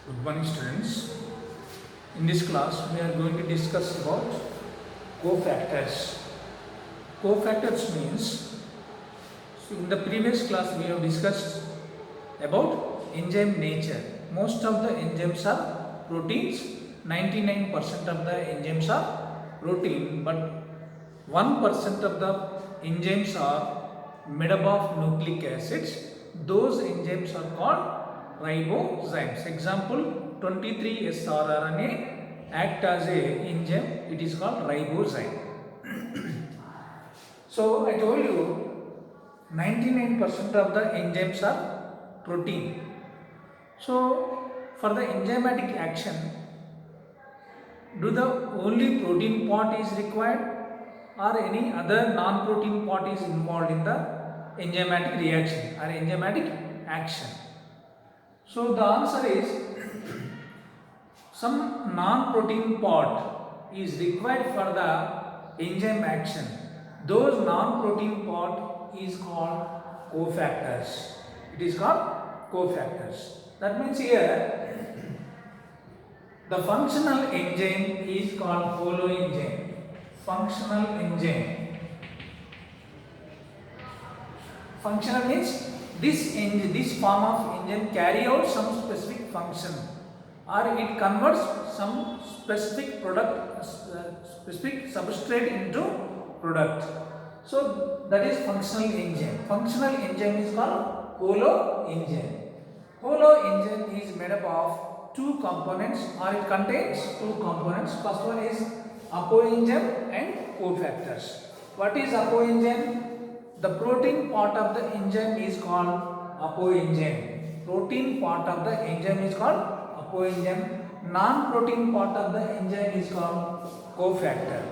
Good morning, students. In this class, we are going to discuss about cofactors. Cofactors means, so in the previous class we have discussed about enzyme nature. Most of the enzymes are proteins. 99% of the enzymes are protein, but 1% of the enzymes are made up of nucleic acids. Those enzymes are called ribozymes. Example, 23S rRNA act as a enzyme. It is called ribozyme. So I told you 99% of the enzymes are protein. So for the enzymatic action, do the only protein part is required or any other non-protein part is involved in the enzymatic reaction or enzymatic action? So the answer is some non-protein part is required for the enzyme action. Those non-protein part is called cofactors. It is called cofactors. That means here the functional enzyme is called holoenzyme. Functional enzyme. Functional means this form of enzyme carry out some specific function, or it converts some specific product, specific substrate into product. So that is functional enzyme. Functional enzyme is called holoenzyme. Holoenzyme is made up of two components, or it contains two components. First one is apoenzyme and cofactors. What is apoenzyme? The protein part of the enzyme is called apoenzyme. Protein part of the enzyme is called apoenzyme. Non-protein part of the enzyme is called cofactor.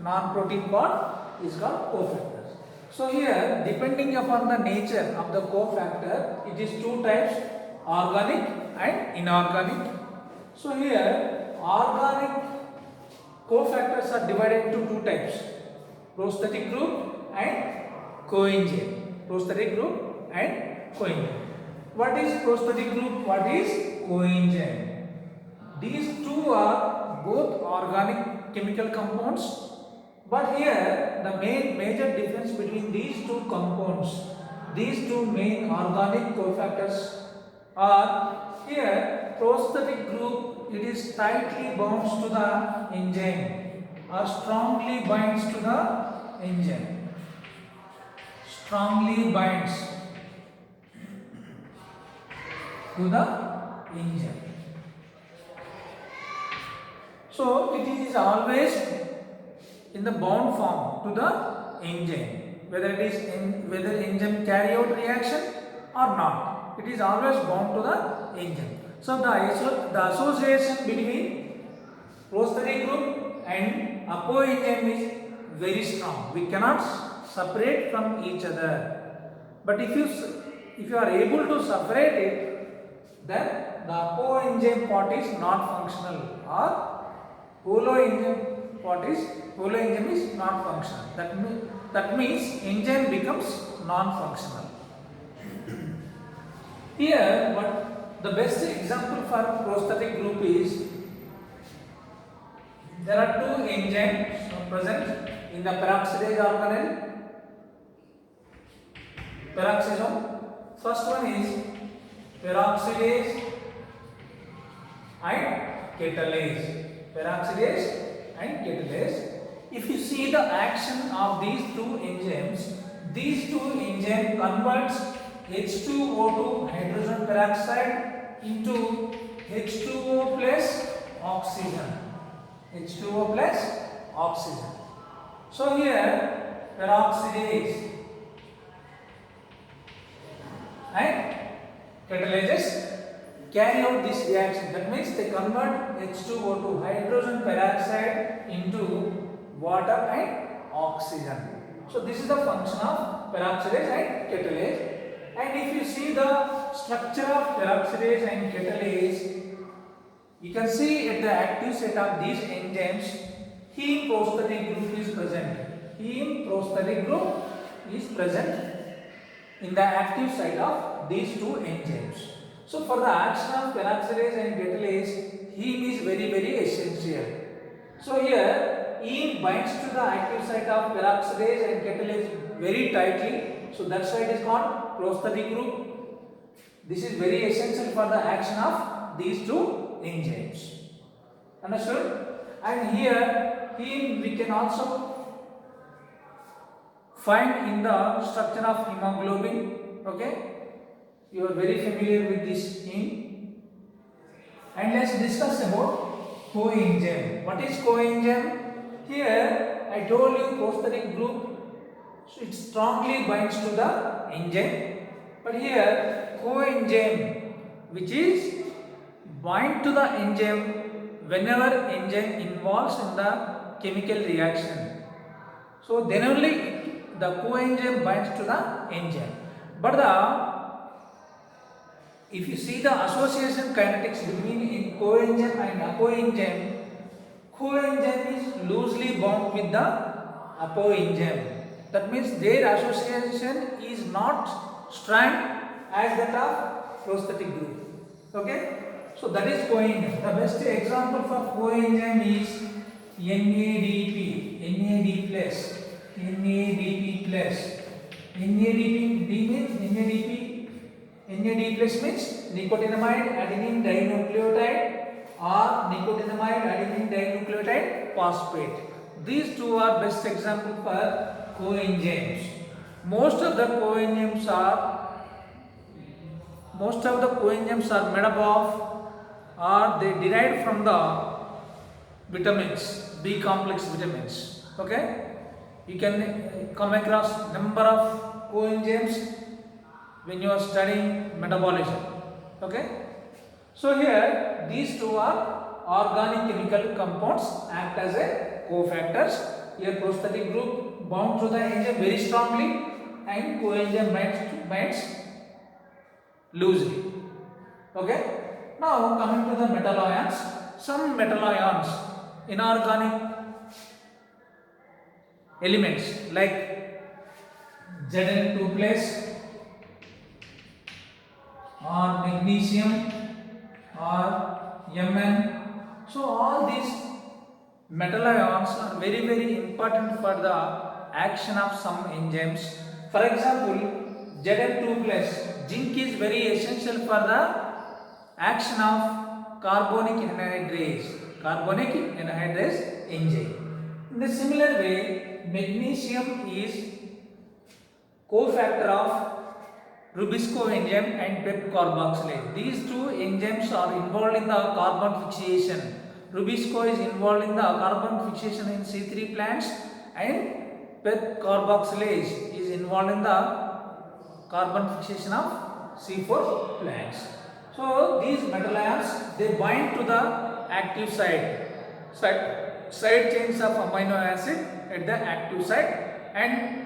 Non-protein part is called cofactor. So here, depending upon the nature of the cofactor, it is two types, organic and inorganic. So here, organic cofactors are divided into two types, prosthetic group and coenzyme. Prosthetic group and coenzyme. What is prosthetic group? What is coenzyme? These two are both organic chemical compounds, but here the major difference between these two compounds, these two main organic cofactors are, here prosthetic group, it is tightly bonds to the enzyme or strongly binds to the enzyme. Strongly binds to the enzyme. So it is always in the bound form to the enzyme, whether enzyme carry out reaction or not. It is always bound to the enzyme. So the association between prosthetic group and apoenzyme is very strong. We cannot separate from each other. But if you are able to separate it, then the apoenzyme part is not functional, or holoenzyme is not functional. That means enzyme becomes non-functional. Here, what the best example for prosthetic group is, there are two enzymes present in the peroxidase organelle. Peroxisome. First one is peroxidase and catalase. Peroxidase and catalase. If you see the action of these two enzymes converts H2O2 hydrogen peroxide into H2O plus oxygen. H2O plus oxygen. So here peroxidase and catalases carry out this reaction. That means they convert H2O2 hydrogen peroxide into water and oxygen. So this is the function of peroxidase and catalase. And if you see the structure of peroxidase and catalase, you can see at the active site of these enzymes, heme prosthetic group is present. Heme prosthetic group is present in the active site of these two enzymes. So for the action of peroxidase and catalase, heme is very essential. So here heme binds to the active site of peroxidase and catalase very tightly. So that's why it is called prosthetic group. This is very essential for the action of these two enzymes. Understood? And here heme we can also find in the structure of hemoglobin. Okay, you are very familiar with this heme. And let's discuss about coenzyme. What is coenzyme? Here I told you prosthetic group, so it strongly binds to the enzyme. But here coenzyme, which is bind to the enzyme whenever enzyme involves in the chemical reaction. So then only the coenzyme binds to the enzyme. But if you see the association kinetics between coenzyme and apoenzyme, coenzyme is loosely bound with the apoenzyme. That means their association is not strong as that of prosthetic group. Okay, so that is coenzyme. The best example for coenzyme is NADP, NAD plus, NADP plus. NADP means nicotinamide adenine dinucleotide or nicotinamide adenine dinucleotide phosphate. These two are best example for coenzymes. Most of the coenzymes are made up of, or they derived from the vitamins, B complex vitamins. Okay, you can come across number of coenzymes when you are studying metabolism. Okay, so here these two are organic chemical compounds, act as a cofactors. Here prosthetic group bound to the enzyme very strongly and coenzyme binds loosely. Okay, now coming to the metal ions. Some metal ions, inorganic elements like Zn2 plus or magnesium or Mn. So all these metal ions are very important for the action of some enzymes. For example, Zn2 plus, zinc is very essential for the action of carbonic anhydrase enzyme. In the similar way, magnesium is cofactor of Rubisco enzyme and PEP carboxylase. These two enzymes are involved in the carbon fixation. Rubisco is involved in the carbon fixation in C3 plants and PEP carboxylase is involved in the carbon fixation of C4 plants. So these metal ions, they bind to the active side chains of amino acid at the active site and